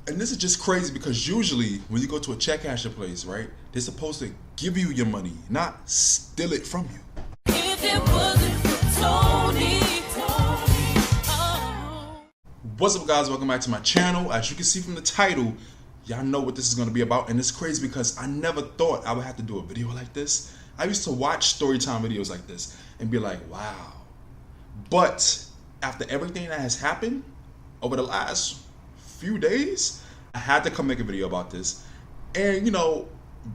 And this is just crazy because usually when you go to a check casher place, right, they're supposed to give you your money, not steal it from you. If it wasn't for Tony, oh. What's up, guys? Welcome back to my channel. As you can see from the title, y'all know what this is going to be about. And it's crazy because I never thought I would have to do a video like this. I used to watch storytime videos like this and be like, wow. But after everything that has happened over the last few days, I had to come make a video about this and,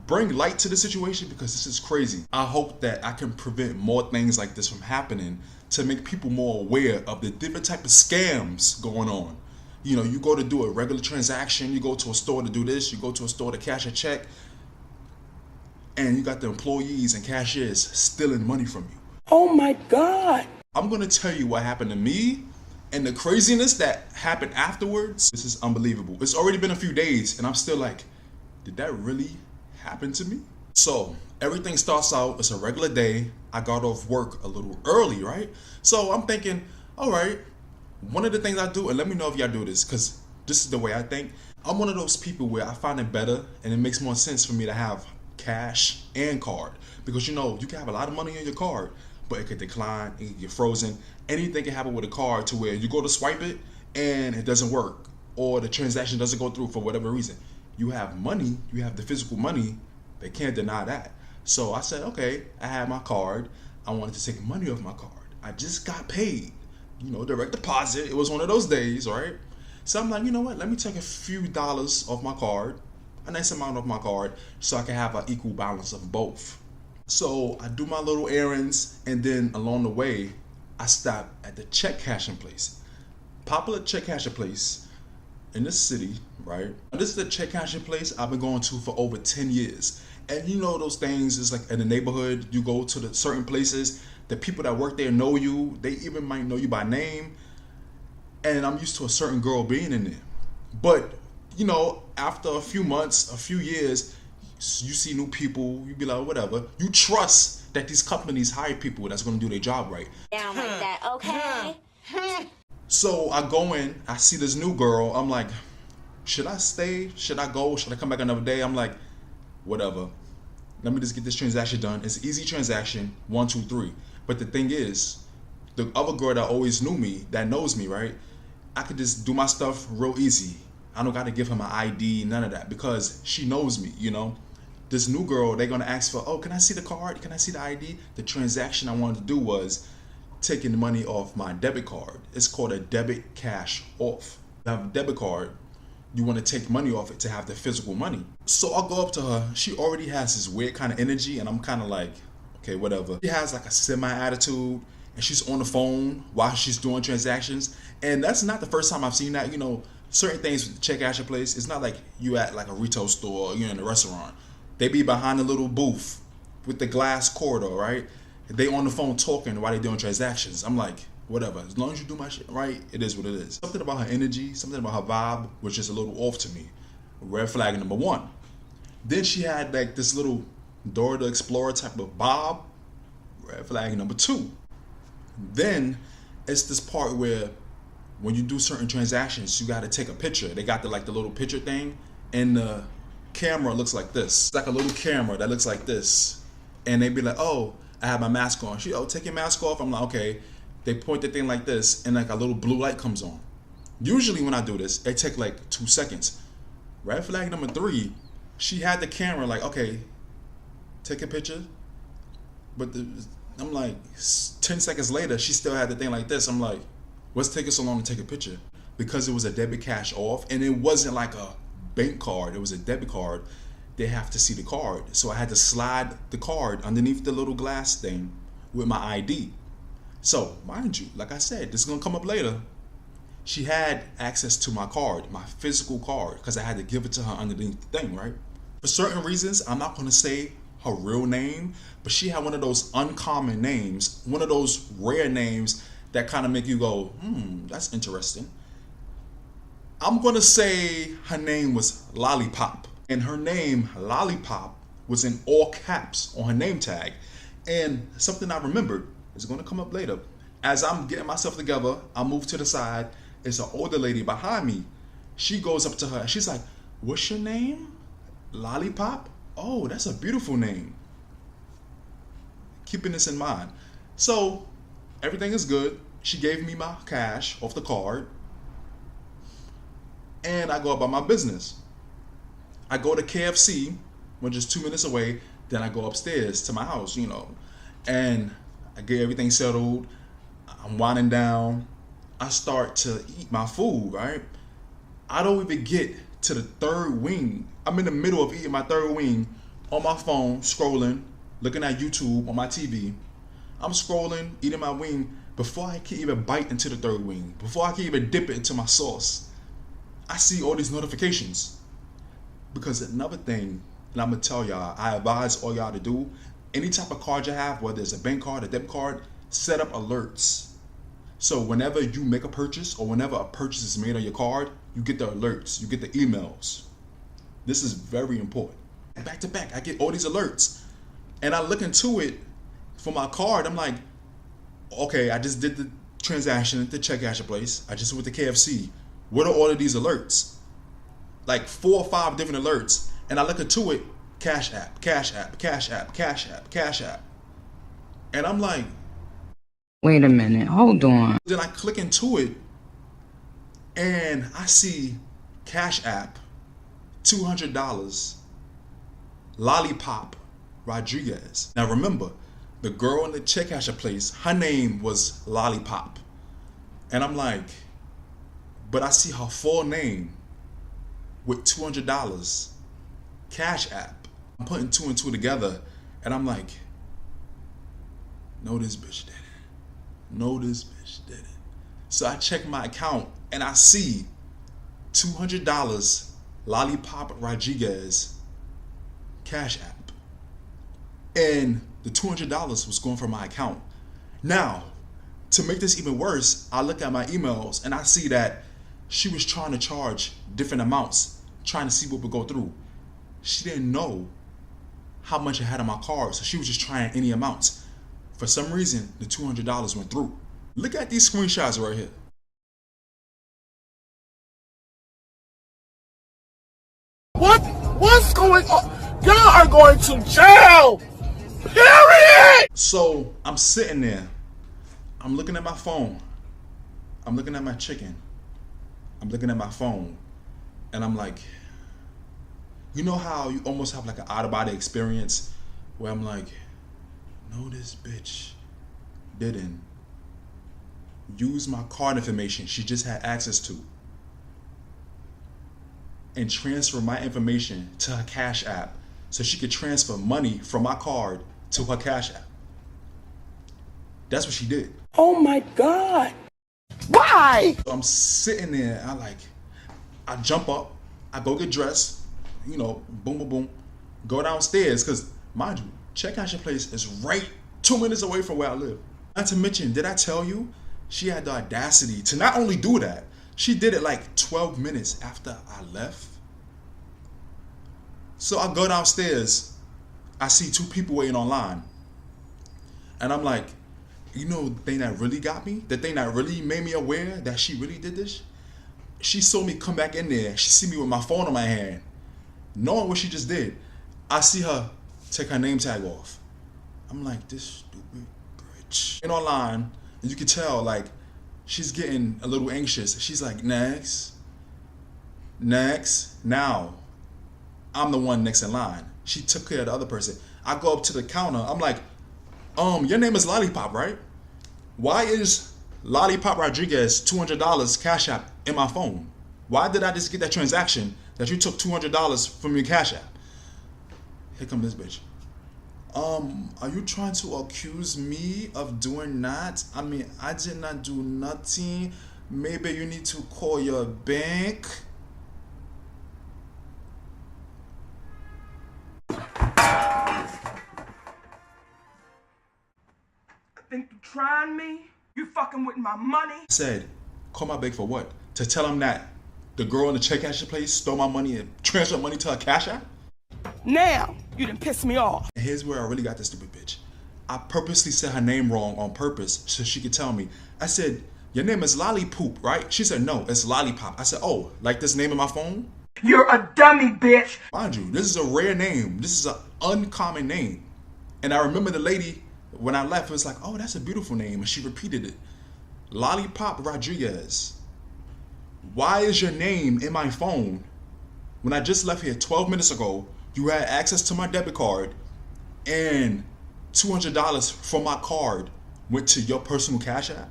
bring light to the situation because this is crazy. I hope that I can prevent more things like this from happening to make people more aware of the different type of scams going on. You go to do a regular transaction, you go to a store to do this, you go to a store to cash a check, and you got the employees and cashiers stealing money from you. Oh my God. I'm gonna tell you what happened to me and the craziness that happened afterwards. This is unbelievable. It's already been a few days and I'm still like, did that really happen to me? So everything starts out, it's a regular day. I got off work a little early, right? So I'm thinking, all right, one of the things I do, and let me know if y'all do this, because this is the way I think. I'm one of those people where I find it better and it makes more sense for me to have cash and card, because you can have a lot of money on your card, but it could decline, it could get frozen. Anything can happen with a card to where you go to swipe it and it doesn't work, or the transaction doesn't go through for whatever reason. You have money, you have the physical money, they can't deny that. So I said, okay, I had my card, I wanted to take money off my card. I just got paid, direct deposit. It was one of those days, right? So I'm like, you know what, let me take a few dollars off my card, a nice amount off my card, so I can have an equal balance of both. So I do my little errands, and then along the way, I stop at the check cashing place. Popular check cashing place in this city, right? This is the check cashing place I've been going to for over 10 years. And those things is like in the neighborhood, you go to the certain places, the people that work there know you, they even might know you by name. And I'm used to a certain girl being in there. But, after a few months, a few years, you see new people, you be like, whatever. You trust that these companies hire people that's gonna do their job right. Down like that, okay? So I go in, I see this new girl, I'm like, should I stay? Should I go? Should I come back another day? I'm like, whatever. Let me just get this transaction done. It's an easy transaction, 1, 2, 3. But the thing is, the other girl that always knew me, that knows me, right? I could just do my stuff real easy. I don't gotta give her my ID, none of that, because she knows me, This new girl, they're gonna ask for, oh, can I see the card? Can I see the ID? The transaction I wanted to do was taking the money off my debit card. It's called a debit cash off. You have a debit card, you want to take money off it to have the physical money. So I'll go up to her. She already has this weird kind of energy, and I'm kind of like, okay, whatever. She has like a semi-attitude, and she's on the phone while she's doing transactions. And that's not the first time I've seen that. Certain things with the check casher place, it's not like you at like a retail store or you're in a restaurant. They be behind a little booth with the glass corridor, right? They on the phone talking while they doing transactions. I'm like, whatever. As long as you do my shit right, it is what it is. Something about her energy, something about her vibe was just a little off to me. Red flag number 1. Then she had like this little Dora the Explorer type of bob. Red flag number 2. Then it's this part where when you do certain transactions, you got to take a picture. They got the little picture thing, and the camera looks like this. It's like a little camera that looks like this. And they be like, oh, I have my mask on. Take your mask off. I'm like, okay. They point the thing like this, and like a little blue light comes on. Usually when I do this, it take like 2 seconds. Red flag number 3, she had the camera like, okay, take a picture. But I'm like, 10 seconds later, she still had the thing like this. I'm like, what's taking so long to take a picture? Because it was a debit cash off, and it wasn't like a bank card, it was a debit card. They have to see the card. So I had to slide the card underneath the little glass thing with my ID. So, mind you, like I said, this is gonna come up later. She had access to my card, my physical card, because I had to give it to her underneath the thing, right? For certain reasons, I'm not gonna say her real name, but she had one of those uncommon names, one of those rare names that kind of make you go, that's interesting. I'm gonna say her name was Lollipop, and her name, Lollipop, was in all caps on her name tag. And something I remembered is gonna come up later. As I'm getting myself together, I move to the side. It's an older lady behind me. She goes up to her and she's like, "What's your name? Lollipop? Oh, that's a beautiful name." Keeping this in mind. So everything is good. She gave me my cash off the card. And I go about my business. I go to KFC, which is 2 minutes away. Then I go upstairs to my house, and I get everything settled. I'm winding down. I start to eat my food, right? I don't even get to the third wing. I'm in the middle of eating my third wing on my phone, scrolling, looking at YouTube on my TV. I'm scrolling, eating my wing before I can even bite into the third wing, before I can even dip it into my sauce. I see all these notifications. Because another thing, and I'm going to tell y'all, I advise all y'all to do, any type of card you have, whether it's a bank card, a debit card, set up alerts. So whenever you make a purchase or whenever a purchase is made on your card, you get the alerts, you get the emails. This is very important. And back to back, I get all these alerts. And I look into it for my card. I'm like, okay, I just did the transaction at the check casher place. I just went to KFC. What are all of these alerts? Like 4 or 5 different alerts. And I look into it, Cash App, Cash App, Cash App, Cash App, Cash App. And I'm like, wait a minute, hold on. then I click into it and I see Cash App, $200, Lollipop Rodriguez. Now remember, the girl in the check casher place, her name was Lollipop. And I'm like, but I see her full name with $200, Cash App. I'm putting 2 and 2 together and I'm like, no, this bitch did it. No, this bitch did it. So I check my account and I see $200, Lollipop Rodriguez, Cash App. And the $200 was going from my account. Now, to make this even worse, I look at my emails and I see that she was trying to charge different amounts, trying to see what would go through. She didn't know how much I had on my card, so she was just trying any amounts. For some reason, the $200 went through. Look at these screenshots right here. What's going on? Y'all are going to jail! Period! So I'm sitting there. I'm looking at my phone. I'm looking at my chicken. I'm looking at my phone. And I'm like, you know how you almost have like an out-of-body experience where I'm like, no, this bitch didn't use my card information she just had access to and transfer my information to her Cash App so she could transfer money from my card to her Cash App. That's what she did. Oh my God. Why? So I'm sitting there, I jump up, I go get dressed, boom, boom, boom, go downstairs, because mind you, check cashier place is right 2 minutes away from where I live. Not to mention, did I tell you, she had the audacity to not only do that, she did it like 12 minutes after I left. So I go downstairs, I see 2 people waiting online. And I'm like, the thing that really got me, the thing that really made me aware that she really did this, she saw me come back in there. She see me with my phone in my hand. Knowing what she just did, I see her take her name tag off. I'm like, this stupid bitch. And online, and you can tell, like, she's getting a little anxious. She's like, next. Now, I'm the one next in line. She took care of the other person. I go up to the counter. I'm like, your name is Lollipop, right? Why is Lollipop Rodriguez $200 Cash App in my phone? Why did I just get that transaction that you took $200 from your Cash App? Here come this bitch. Are you trying to accuse me of doing that? I mean, I did not do nothing. Maybe you need to call your bank. Think you trying me? You fucking with my money? I said, call my bank for what? To tell them that the girl in the check cashier place stole my money and transferred money to her Cash App? Now, you done pissed me off. And here's where I really got this stupid bitch. I purposely said her name wrong on purpose so she could tell me. I said, your name is Lollipoop, right? She said, no, it's Lollipop. I said, oh, like this name in my phone? You're a dummy, bitch. Mind you, this is a rare name. This is an uncommon name. And I remember the lady, when I left, it was like, oh, that's a beautiful name. And she repeated it. Lollipop Rodriguez. Why is your name in my phone? When I just left here 12 minutes ago, you had access to my debit card and $200 from my card went to your personal Cash App?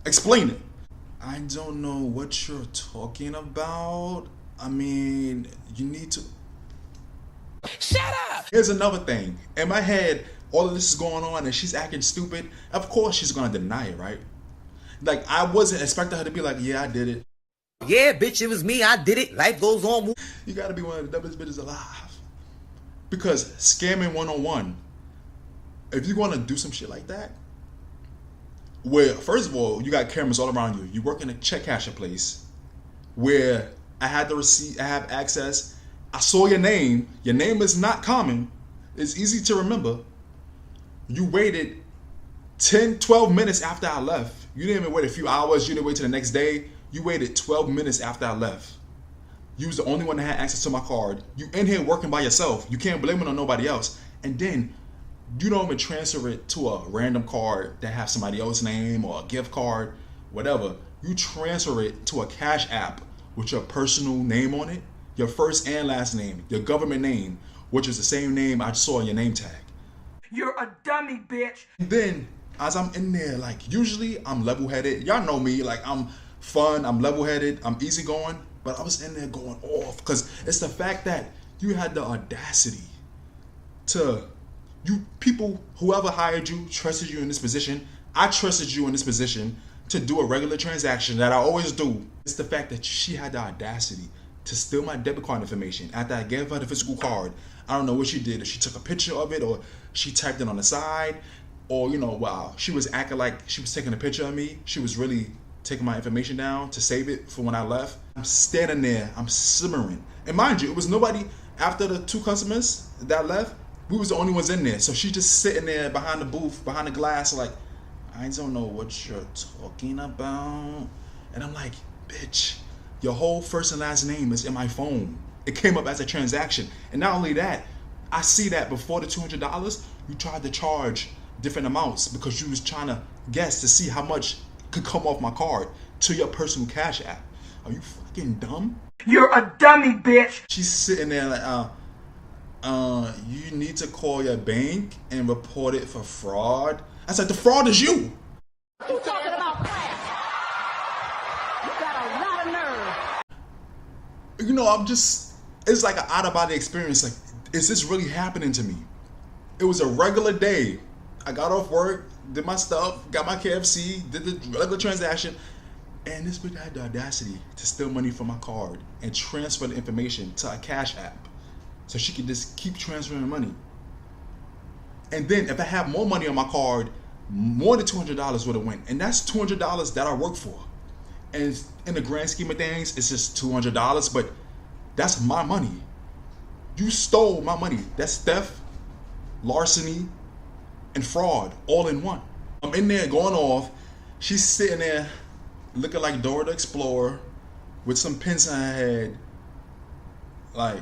Explain it. I don't know what you're talking about. I mean, you need to... Shut up! Here's another thing. In my head, all of this is going on and she's acting stupid. Of course she's gonna deny it, right? Like, I wasn't expecting her to be like, yeah, I did it. Yeah, bitch, it was me. I did it. Life goes on. You gotta be one of the dumbest bitches alive. Because scamming 101, if you're gonna do some shit like that, where, first of all, you got cameras all around you. You work in a check casher place where I had the receipt, I have access. I saw your name. Your name is not common. It's easy to remember. You waited 10, 12 minutes after I left. You didn't even wait a few hours. You didn't wait till the next day. You waited 12 minutes after I left. You was the only one that had access to my card. You in here working by yourself. You can't blame it on nobody else. And then you don't even transfer it to a random card that has somebody else's name or a gift card, whatever. You transfer it to a Cash App with your personal name on it, your first and last name, your government name, which is the same name I saw in your name tag. You're a dummy, bitch. And then, as I'm in there, like, usually I'm level-headed. Y'all know me, like, I'm fun, I'm level-headed, I'm easygoing, but I was in there going off because it's the fact that you had the audacity to, you people, whoever hired you, trusted you in this position. I trusted you in this position to do a regular transaction that I always do. It's the fact that she had the audacity to steal my debit card information after I gave her the physical card. I don't know what she did. If she took a picture of it or she typed it on the side, or, you know, wow, she was acting like she was taking a picture of me. She was really taking my information down to save it for when I left. I'm standing there, I'm simmering. And mind you, it was nobody after the two customers that left. We was the only ones in there. So she just sitting there behind the booth, behind the glass, like, I don't know what you're talking about. And I'm like, bitch, your whole first and last name is in my phone. It came up as a transaction. And not only that, I see that before the $200, you tried to charge different amounts because you was trying to guess to see how much could come off my card to your personal Cash App. Are you fucking dumb? You're a dummy, bitch. She's sitting there like, you need to call your bank and report it for fraud. I said, the fraud is you. You talking about class? You got a lot of nerve. You know, I'm just, it's like an out of body experience. Like, is this really happening to me? It was a regular day. I got off work, did my stuff, got my KFC, did the regular transaction, and this bitch had the audacity to steal money from my card and transfer the information to a Cash App so she could just keep transferring money. And then if I have more money on my card, more than $200 would have went. And that's $200 that I work for. And in the grand scheme of things, it's just $200, but that's my money. You stole my money. That's theft, larceny, and fraud all in one. I'm in there going off. She's sitting there looking like Dora the Explorer with some pins on her head. Like,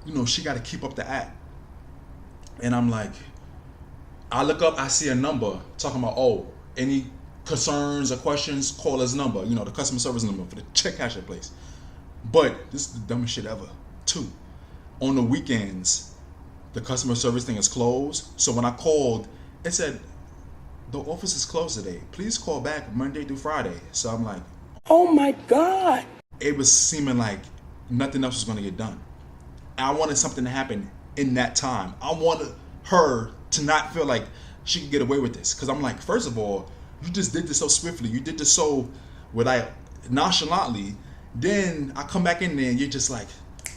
you know, she got to keep up the act. And I'm like, I look up, I see a number talking about, oh, any concerns or questions, call this number. You know, the customer service number for the check cashier place. But this is the dumbest shit ever. Too. On the weekends, the customer service thing is closed. So when I called, it said, the office is closed today. Please call back Monday through Friday. So I'm like, Oh my God. it was seeming like nothing else was going to get done. I wanted something to happen in that time. I wanted her to not feel like she could get away with this. Because I'm like, first of all, you just did this so swiftly. You did this so nonchalantly. Then I come back in there and you're just like,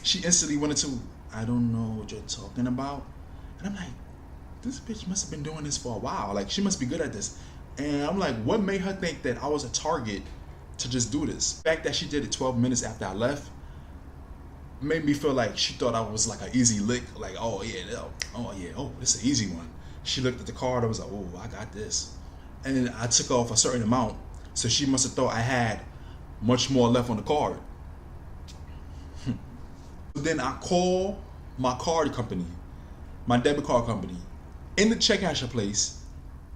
she instantly went into, I don't know what you're talking about. And I'm like, this bitch must have been doing this for a while. Like, she must be good at this. And I'm like, what made her think that I was a target to just do this? The fact that she did it 12 minutes after I left made me feel like she thought I was like an easy lick. Like, oh yeah, this is an easy one. She looked at the card, I was like, oh, I got this. and I took off a certain amount, so she must have thought I had much more left on the card. Then I call my card company, my debit card company, in the check casher place.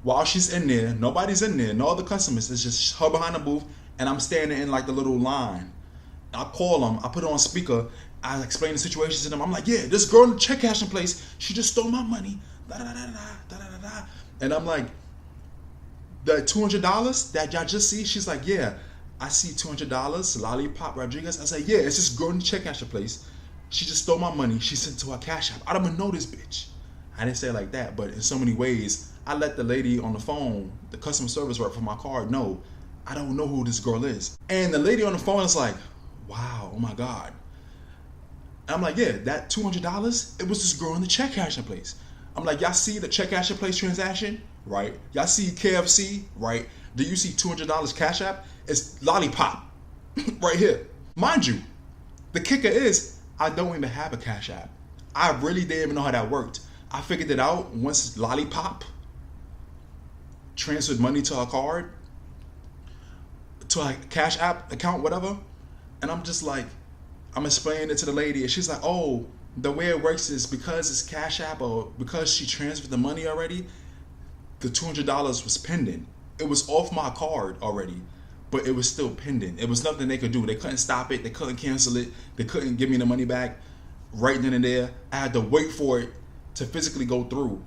While she's in there, nobody's in there, no other customers. It's just her behind the booth, and I'm standing in like the little line. I call them, I put it on speaker, I explain the situation to them. I'm like, yeah, this girl in the check cashing place, she just stole my money. Da, da, da, da, da, da, da, da. And I'm like, the $200 that y'all just see? She's like, yeah, I see $200, Lollipop Rodriguez. I said, yeah, it's this girl in the check casher place. She just stole my money. She sent it to her cash app. I don't even know this bitch. I didn't say it like that, but in so many ways, I let the lady on the phone, the customer service rep for my card, know I don't know who this girl is. And the lady on the phone is like, wow, oh my God. And I'm like, yeah, that $200, it was this girl in the check cashing place. I'm like, y'all see the check cashing place transaction, right? Y'all see KFC, right? Do you see $200 cash app? It's Lollipop right here. Mind you, the kicker is I don't even have a cash app. I really didn't even know how that worked. I figured it out once Lollipop transferred money to her card, to her cash app account, whatever. And I'm just like, I'm explaining it to the lady, and she's like, oh, the way it works is because it's cash app, or because she transferred the money already, the $200 was pending. It was off my card already, but it was still pending. It was nothing they could do. They couldn't stop it. They couldn't cancel it. They couldn't give me the money back right then and there. I had to wait for it to physically go through.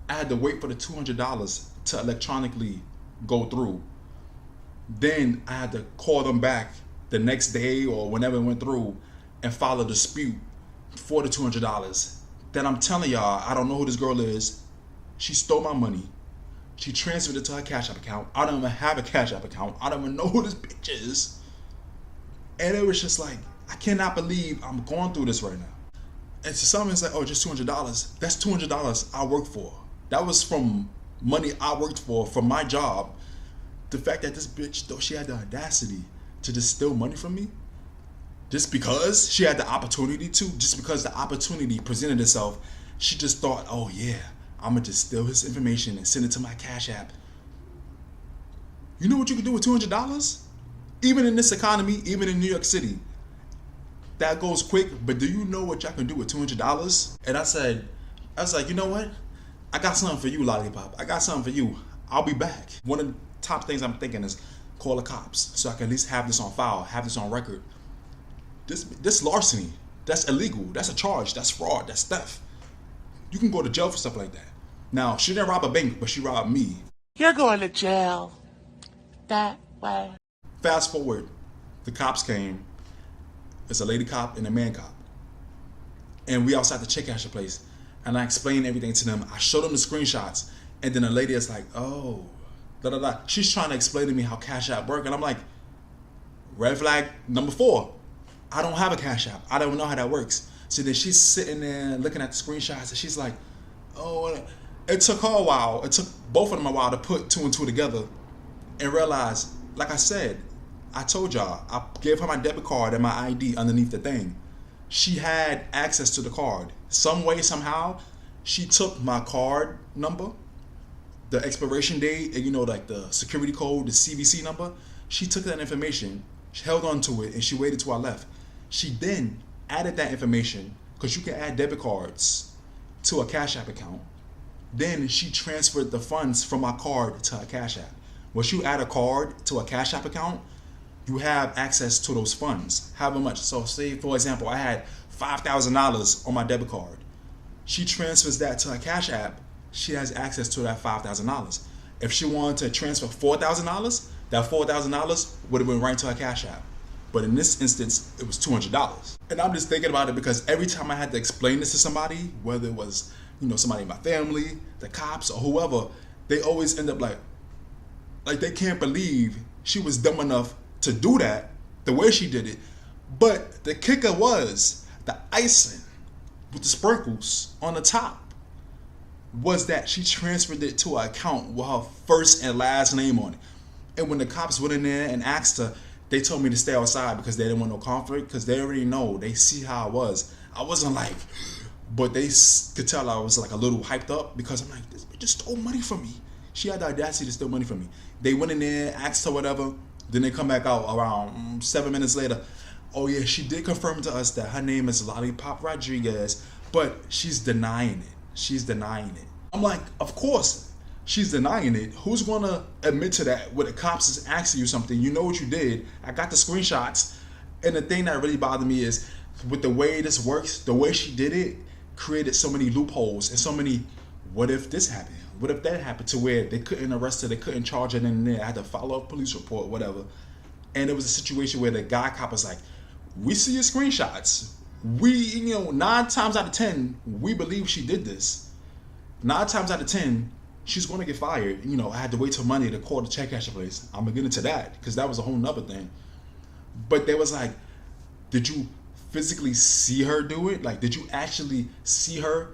I had to wait for the $200 to electronically go through. Then I had to call them back the next day or whenever it went through and file a dispute for the $200. Then I'm telling y'all, I don't know who this girl is. She stole my money. She transferred it to her Cash App account. I don't even have a Cash App account. I don't even know who this bitch is. And it was just like, I cannot believe I'm going through this right now. And to some, it's like, oh, just $200. That's $200 I worked for. That was from money I worked for from my job. The fact that this bitch, though, she had the audacity to just steal money from me, just because she had the opportunity to, just because the opportunity presented itself, she just thought, oh yeah, I'm gonna just steal his information and send it to my Cash App. You know what you can do with $200? Even in this economy, even in New York City, that goes quick. But do you know what y'all can do with $200? And I was like, you know what? I got something for you, Lollipop. I got something for you. I'll be back. One of the top things I'm thinking is call the cops so I can at least have this on file, have this on record. This larceny, that's illegal. That's a charge. That's fraud. That's theft. You can go to jail for stuff like that. Now, she didn't rob a bank, but she robbed me. You're going to jail that way. Fast forward, the cops came. It's a lady cop and a man cop. And we outside the check casher place. And I explained everything to them. I showed them the screenshots. And then the lady is like, oh, da da da. She's trying to explain to me how Cash App work. And I'm like, red flag number 4. I don't have a Cash App. I don't know how that works. So then she's sitting there looking at the screenshots, and she's like, oh, it took her a while. It took both of them a while to put 2 and 2 together and realize, like I said, I told y'all, I gave her my debit card and my ID underneath the thing. She had access to the card. Some way, somehow, she took my card number, the expiration date, and like the security code, the CVC number. She took that information, she held on to it, and she waited till I left. She then added that information, because you can add debit cards to a Cash App account. Then she transferred the funds from my card to her Cash App. Once you add a card to a Cash App account, you have access to those funds, however much. So say, for example, I had $5,000 on my debit card. She transfers that to her Cash App. She has access to that $5,000. If she wanted to transfer $4,000, that $4,000 would have been right to her Cash App. But in this instance, it was $200. And I'm just thinking about it because every time I had to explain this to somebody, whether it was somebody in my family, the cops, or whoever, they always end up like they can't believe she was dumb enough to do that the way she did it. But the kicker was the icing with the sprinkles on the top was that she transferred it to her account with her first and last name on it. And when the cops went in there and asked her, they told me to stay outside because they didn't want no conflict, because they already know, they see how I was. I wasn't like, but they could tell I was like a little hyped up because I'm like, this bitch just stole money from me. She had the audacity to steal money from me. They went in there, asked her whatever, then they come back out around 7 minutes later. Oh yeah, she did confirm to us that her name is Lollipop Rodriguez, but she's denying it. She's denying it. I'm like, of course she's denying it. Who's gonna admit to that when the cops is asking you something? You know what you did. I got the screenshots. And the thing that really bothered me is with the way this works, the way she did it created so many loopholes and so many, what if this happened? What if that happened, to where they couldn't arrest her, they couldn't charge her in there. I had to follow a police report, whatever. And it was a situation where the guy cop was like, we see your screenshots. We, 9 times out of 10, we believe she did this. 9 times out of 10, she's going to get fired. I had to wait till Monday to call the check casher place. I'm going to get into that because that was a whole nother thing. But they was like, did you physically see her do it? Like, did you actually see her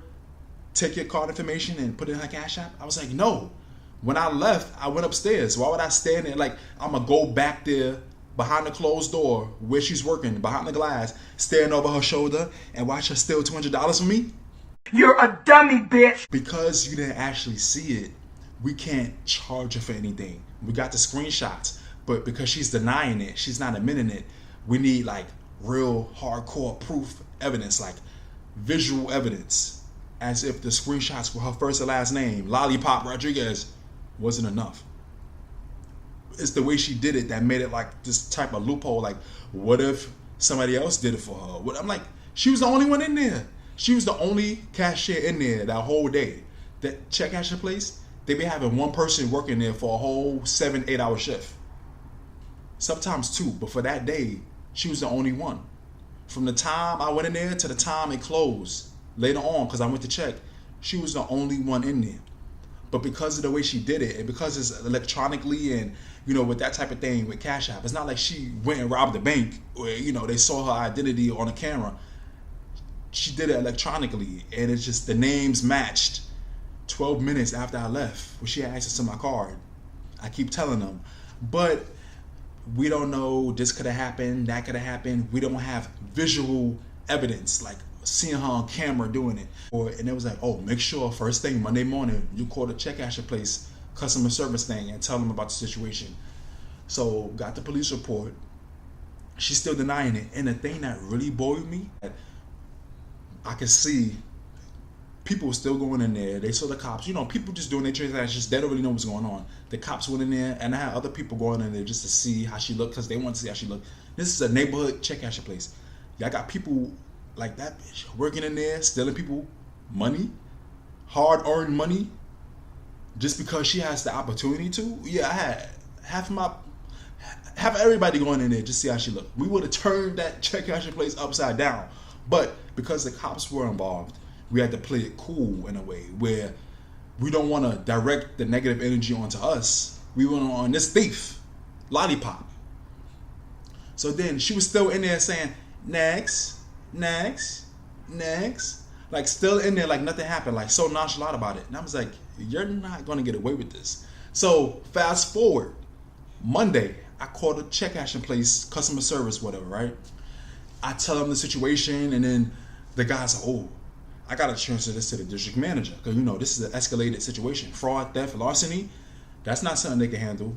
take your card information and put it in her Cash App? I was like, no. When I left, I went upstairs. Why would I stand there? Like, I'm going to go back there behind the closed door where she's working, behind the glass, staring over her shoulder and watch her steal $200 from me? You're a dummy, bitch. Because you didn't actually see it, we can't charge her for anything. We got the screenshots, but because she's denying it, she's not admitting it, we need like real hardcore proof evidence, like visual evidence, as if the screenshots were her first and last name, Lollipop Rodriguez, wasn't enough. It's the way she did it that made it like this type of loophole. Like, what if somebody else did it for her? I'm like, she was the only one in there. She was the only cashier in there that whole day. That check cashier place, they be having one person working there for a whole 7-8 hour shift. Sometimes 2, but for that day, she was the only one. From the time I went in there to the time it closed, later on, because I went to check, she was the only one in there. But because of the way she did it, and because it's electronically and, with that type of thing with Cash App, it's not like she went and robbed the bank where, they saw her identity on a camera. She did it electronically, and it's just the names matched 12 minutes after I left, when she had access to my card. I keep telling them, but we don't know, this could have happened, that could have happened. We don't have visual evidence, like seeing her on camera doing it. And it was like, oh, make sure first thing Monday morning you call the check casher place customer service thing and tell them about the situation. So got the police report. She's still denying it. And the thing that really bothered me, I could see people were still going in there. They saw the cops. People just doing their transactions. They don't really know what's going on. The cops went in there, and I had other people going in there just to see how she looked, because they want to see how she looked. This is a neighborhood check casher place. Y'all got people like that bitch working in there, stealing people money, hard-earned money, just because she has the opportunity to. Yeah, I had half everybody going in there just to see how she looked. We would have turned that check casher place upside down, but because the cops were involved, we had to play it cool in a way where we don't want to direct the negative energy onto us. We went on this thief, Lollipop. So then she was still in there saying, next, like still in there like nothing happened, like so nonchalant about it. And I was like, you're not going to get away with this. So fast forward, Monday, I called a check cashing place, customer service, whatever, right? I tell them the situation, and then the guy's like, oh, I gotta transfer this to the district manager, because this is an escalated situation. Fraud, theft, larceny, that's not something they can handle.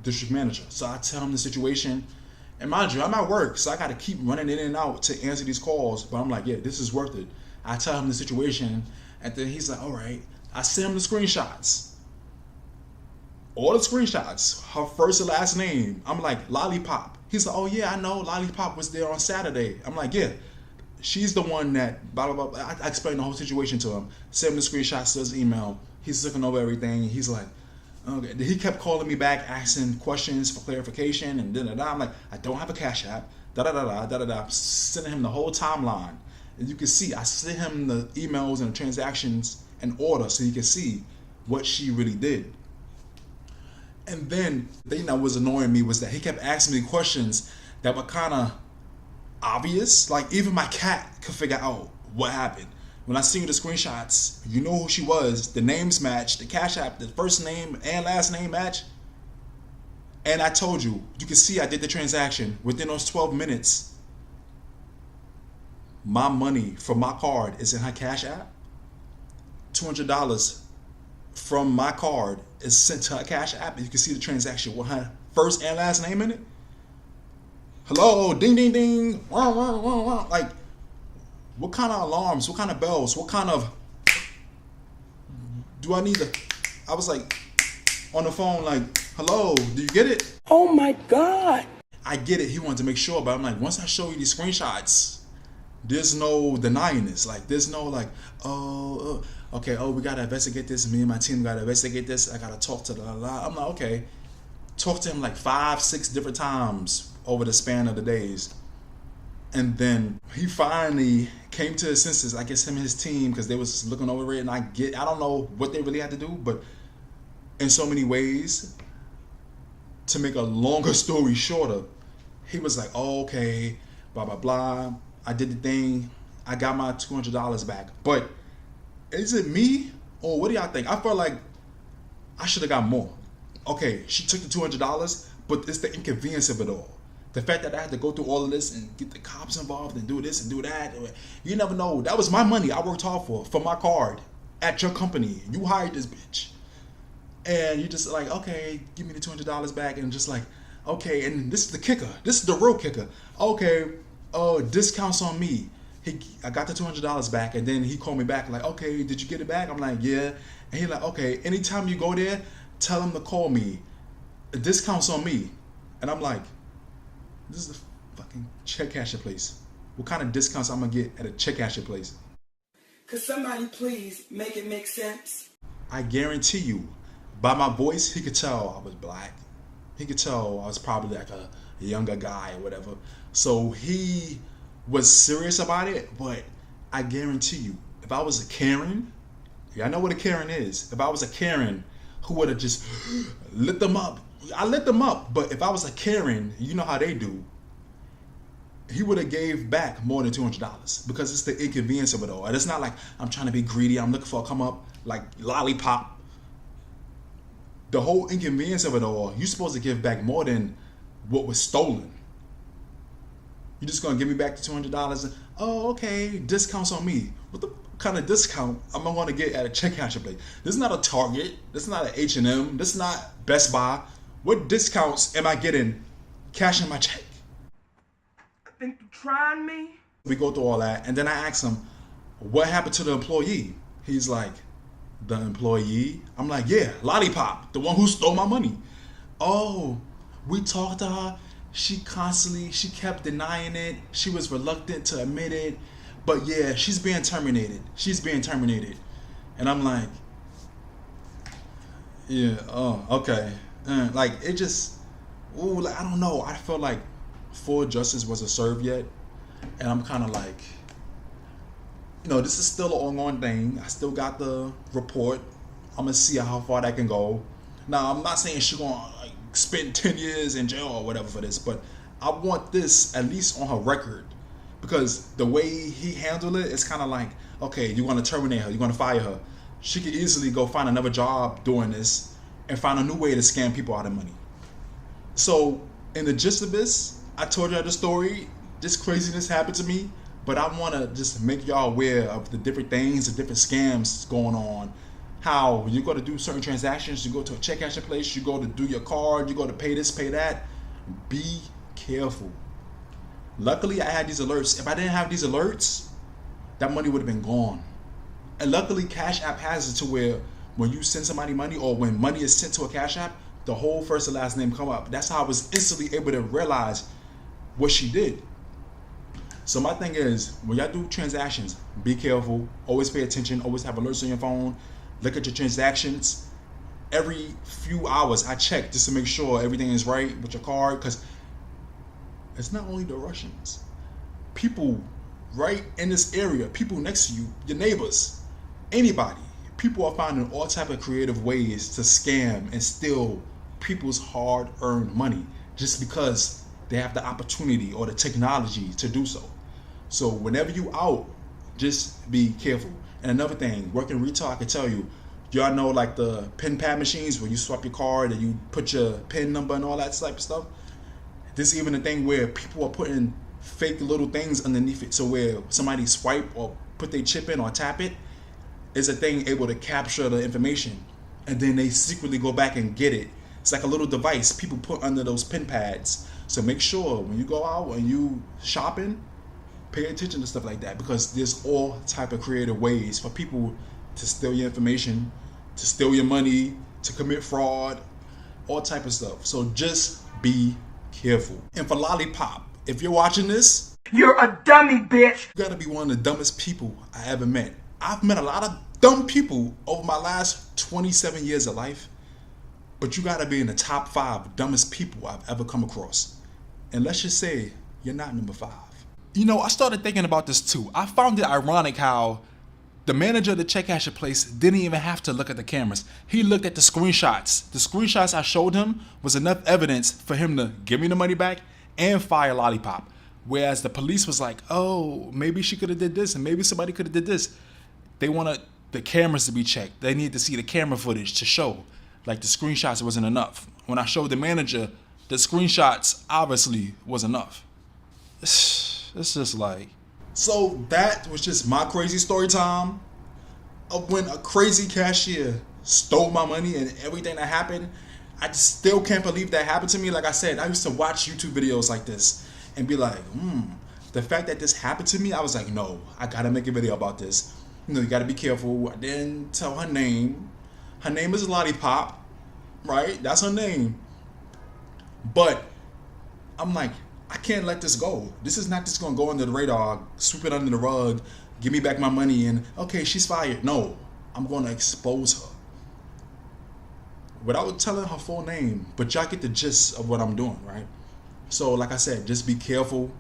District manager. So I tell him the situation, and mind you, I'm at work, so I gotta keep running in and out to answer these calls, but I'm like, yeah, this is worth it. I tell him the situation, and then he's like, all right. I send him the screenshots. All the screenshots, her first and last name. I'm like, Lollipop. He's like, oh yeah, I know, Lollipop was there on Saturday. I'm like, yeah. She's the one that blah blah blah. I explained the whole situation to him. Sent him the screenshots to his email. He's looking over everything. He's like, okay. He kept calling me back, asking questions for clarification, and da da da. I'm like, I don't have a Cash App. Da da da da da da da. Sending him the whole timeline, and you can see I sent him the emails and the transactions in order, so you can see what she really did. And then the thing that was annoying me was that he kept asking me questions that were kind of obvious. Like even my cat could figure out what happened. When I seen the screenshots, you know who she was, the names match, the Cash App, the first name and last name match. And I told you, you can see I did the transaction within those 12 minutes. My money from my card is in her Cash App. $200 from my card is sent to her Cash App, and you can see the transaction with her first and last name in it. Hello, ding, ding, ding. Wah, wah, wah, wah. Like, what kind of alarms? What kind of bells? What kind of... Do I need to... I was like, on the phone, like, hello, do you get it? Oh my God. I get it. He wanted to make sure, but I'm like, once I show you these screenshots, there's no denying this. Like, there's no like, okay, we gotta investigate this. Me and my team gotta investigate this. I gotta talk to the la. I'm like, okay. Talk to him like 5, 6 different times over the span of the days. And then he finally came to his senses. I guess him and his team, because they was looking over it, and I don't know what they really had to do, but in so many ways, to make a longer story shorter, he was like, oh, okay, blah, blah, blah. I did the thing. I got my $200 back. But is it me, or what do y'all think? I felt like I should have got more. Okay, she took the $200, but it's the inconvenience of it all. The fact that I had to go through all of this and get the cops involved and do this and do that. You never know. That was my money I worked hard for my card at your company. You hired this bitch. And you just like, okay, give me the $200 back, and just like, okay, and this is the kicker. This is the real kicker. Okay, discounts on me. I got the $200 back, and then he called me back like, okay, did you get it back? I'm like, yeah. And he like, okay, anytime you go there, tell him to call me. The discounts on me. And I'm like, this is the fucking check casher place. What kind of discounts I'm gonna get at a check casher place? Could somebody please make it make sense? I guarantee you, by my voice, he could tell I was black. He could tell I was probably like a younger guy or whatever. So he was serious about it, but I guarantee you, if I was a Karen, y'all know what a Karen is. If I was a Karen who would have just lit them up, I lit them up. But if I was a Karen, you know how they do, he would have gave back more than $200 because it's the inconvenience of it all. And it's not like I'm trying to be greedy. I'm looking for a come up like lollipop. The whole inconvenience of it all, you're supposed to give back more than what was stolen. You're just gonna give me back the $200 and, oh, okay, discounts on me. What the kind of discount am I gonna get at a check casher place? This is not a Target. This is not an H&M. This is not Best Buy. What discounts am I getting cashing my check? I think you trying me. We go through all that, and then I ask him, what happened to the employee? He's like, the employee? I'm like, yeah, Lollipop, the one who stole my money. Oh, we talked to her. She kept denying it. She was reluctant to admit it. But yeah, she's being terminated. She's being terminated. And I'm like, yeah, oh, okay. Like, it just, ooh, like, I don't know. I felt like full justice wasn't served yet. And I'm kind of like, you know, this is still an ongoing thing. I still got the report. I'm gonna see how far that can go. Now, I'm not saying she's gonna like spend 10 years in jail or whatever for this, but I want this at least on her record, because the way he handled it, it's kind of like, okay, you're gonna terminate her, you're gonna fire her. She could easily go find another job doing this and find a new way to scam people out of money. So, in the gist of this, I told y'all the story. This craziness happened to me. But I want to just make y'all aware of the different things, the different scams going on. How when you go to do certain transactions, you go to a check casher place, you go to do your card, you go to pay this, pay that. Be careful. Luckily, I had these alerts. If I didn't have these alerts, that money would have been gone. And luckily, Cash App has it to where when you send somebody money, or when money is sent to a Cash App, the whole first and last name come up. That's how I was instantly able to realize what she did. So my thing is, when y'all do transactions, be careful. Always pay attention. Always have alerts on your phone. Look at your transactions. Every few hours, I check just to make sure everything is right with your card, because it's not only the Russians. People right in this area, people next to you, your neighbors, anybody. People are finding all type of creative ways to scam and steal people's hard-earned money just because they have the opportunity or the technology to do so. So whenever you out, just be careful. And another thing, working retail, I can tell you, y'all know like the pin pad machines where you swap your card and you put your pin number and all that type of stuff. There's even a thing where people are putting fake little things underneath it, so where somebody swipe or put their chip in or tap it, is a thing able to capture the information. and then they secretly go back and get it. It's like a little device people put under those pin pads. So make sure when you go out and you shopping, pay attention to stuff like that, because there's all type of creative ways for people to steal your information, to steal your money, to commit fraud, all type of stuff. So just be careful. And for Lollipop, if you're watching this, You're a dummy, bitch. you gotta be one of the dumbest people I ever met. I've met a lot of dumb people over my last 27 years of life, but you gotta be in the top 5 dumbest people I've ever come across. And let's just say you're not number 5. You know, I started thinking about this too. I found it ironic how the manager of the check casher place didn't even have to look at the cameras. He looked at the screenshots. The screenshots I showed him was enough evidence for him to give me the money back and fire Lollipop. Whereas the police was like, oh, maybe she could have did this and maybe somebody could have did this. They wanted the cameras to be checked. They needed to see the camera footage to show. Like the screenshots wasn't enough. When I showed the manager, the screenshots obviously was enough. It's just like... So that was just my crazy story time of when a crazy cashier stole my money and everything that happened. I just still can't believe that happened to me. Like I said, I used to watch YouTube videos like this and be like, the fact that this happened to me, I was like, no, I gotta make a video about this. You know, you gotta be careful. I didn't tell her name. Her name is Lollipop, right? That's her name. But I'm like, I can't let this go. This is not just gonna go under the radar, sweep it under the rug, give me back my money, and okay, she's fired. No, I'm gonna expose her without telling her full name. But y'all get the gist of what I'm doing, right? So, like I said, just be careful.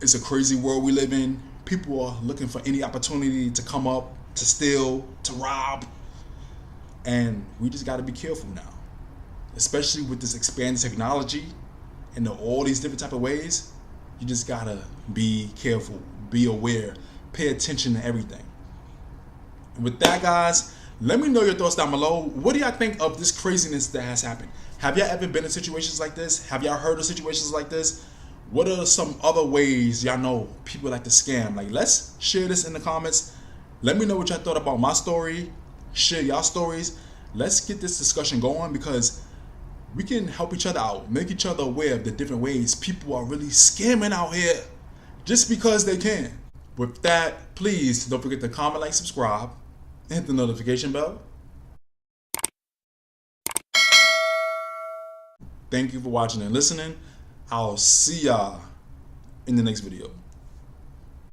It's a crazy world we live in. People are looking for any opportunity to come up, to steal, to rob, and we just got to be careful now, especially with this expanded technology and all these different type of ways. You just gotta be careful, be aware, pay attention to everything. And with that, guys, let me know your thoughts down below. What do y'all think of this craziness that has happened? Have y'all ever been in situations like this? Have y'all heard of situations like this? What are some other ways y'all know people like to scam? Like, let's share this in the comments. Let me know what y'all thought about my story. Share y'all stories. Let's get this discussion going, because we can help each other out, make each other aware of the different ways people are really scamming out here just because they can. With that, please don't forget to comment, like, subscribe, and hit the notification bell. Thank you for watching and listening. I'll see y'all in the next video.